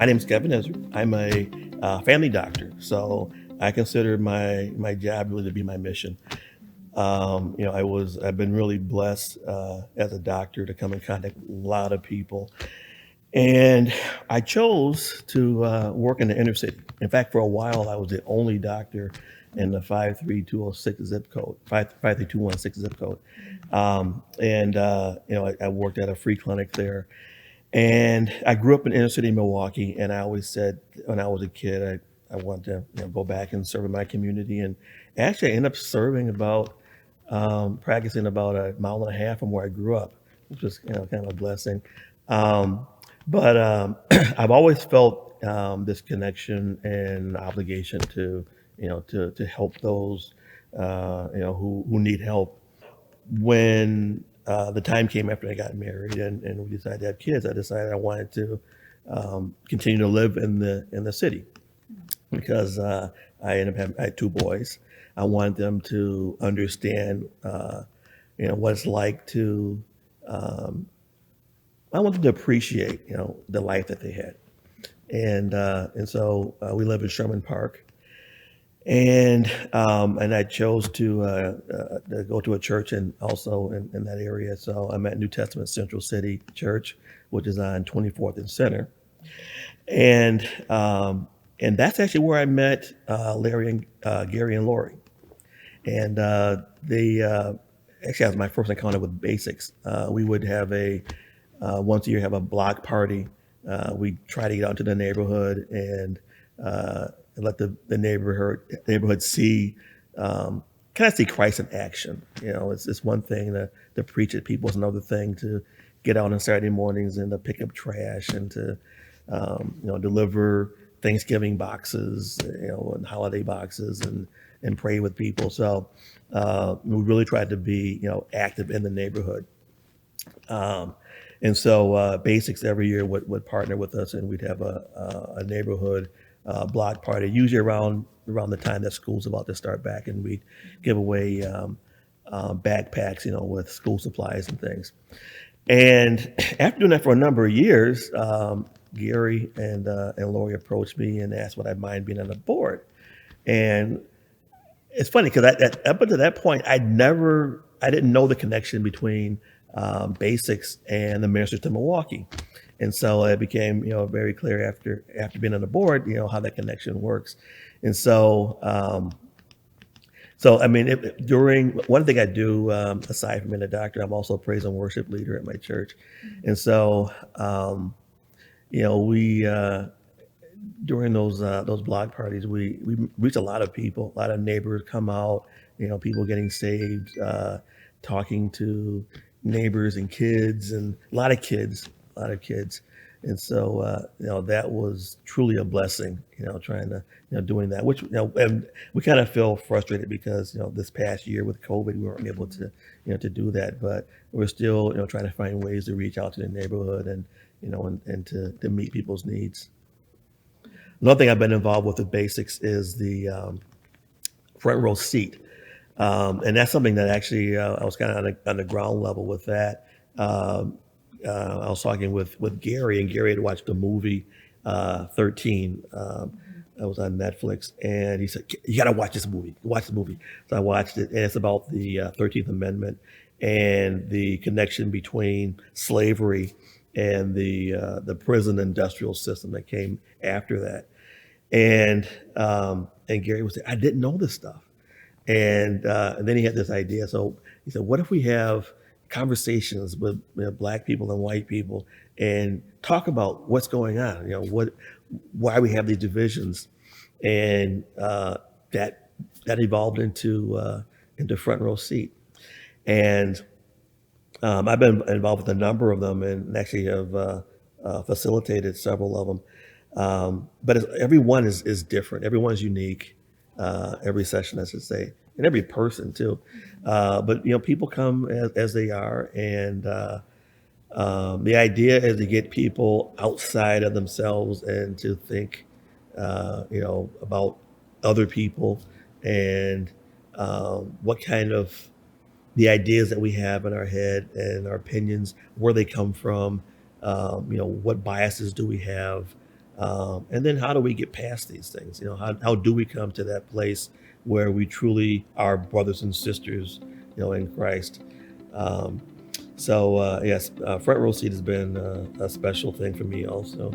My name is Kevin Izard. I'm a family doctor, so I consider my job really to be my mission. I've been really blessed as a doctor to come in contact with a lot of people, and I chose to work in the inner city. In fact, for a while, I was the only doctor in the 53206 zip code, 53216 zip code, I worked at a free clinic there. And I grew up in inner city Milwaukee, and I always said when I was a kid, I wanted to go back and serve in my community. And actually, I ended up serving practicing about a mile and a half from where I grew up, which was kind of a blessing. Um, but I've always felt this connection and obligation to help those who need help when the time came after I got married and we decided to have kids, I decided I wanted to continue to live in the city because I had two boys. I wanted them to understand, what it's like to. Um, I want them to appreciate, the life that they had, and so we live in Sherman Park, and I chose to go to a church and also in that area. So I'm at New Testament Central City Church, which is on 24th and Center, and um, and that's actually where I met Larry and Gary and Lori, and they actually that was my first encounter with basics. We would have a once a year have a block party. We try to get out into the neighborhood and let the neighborhood see kind of see Christ in action. It's one thing to preach at people. It's another thing to get out on Saturday mornings and to pick up trash and to deliver Thanksgiving boxes, and holiday boxes and pray with people. So we really tried to be active in the neighborhood. Um, and so Basics every year would partner with us, and we'd have a neighborhood block party, usually around the time that school's about to start back, and we'd give away backpacks, with school supplies and things. And after doing that for a number of years, Gary and Lori approached me and asked would I mind being on the board. And it's funny because up until that point, I didn't know the connection between Basics and the Ministers to Milwaukee, and so it became very clear after being on the board, how that connection works, and so I mean, during one thing I do aside from being a doctor, I'm also a praise and worship leader at my church, and so we during those block parties, we reach a lot of people, a lot of neighbors come out, people getting saved, talking to neighbors and kids, and a lot of kids, and so that was truly a blessing, trying to doing that, which and we kind of feel frustrated because this past year with COVID, we weren't able to to do that, but we're still trying to find ways to reach out to the neighborhood and and to meet people's needs. Another thing I've been involved with Basics is the front row seat. And that's something that actually I was kind of on the ground level with that. I was talking with Gary, and Gary had watched the movie 13 that was on Netflix, and he said, "You got to watch this movie. Watch the movie." So I watched it, and it's about the 13th Amendment and the connection between slavery and the prison industrial system that came after that. And Gary was saying, "I didn't know this stuff." And then he had this idea. So he said, "What if we have conversations with black people and white people and talk about what's going on? Why we have these divisions?" And that evolved into front row seat. And I've been involved with a number of them, and actually have facilitated several of them. But every one is different. Everyone's unique. Every session, I should say, and every person too. But people come as they are, and the idea is to get people outside of themselves and to think, about other people and what kind of the ideas that we have in our head and our opinions, where they come from, what biases do we have, And then how do we get past these things? How do we come to that place where we truly are brothers and sisters, in Christ? Yes, front row seat has been a special thing for me also.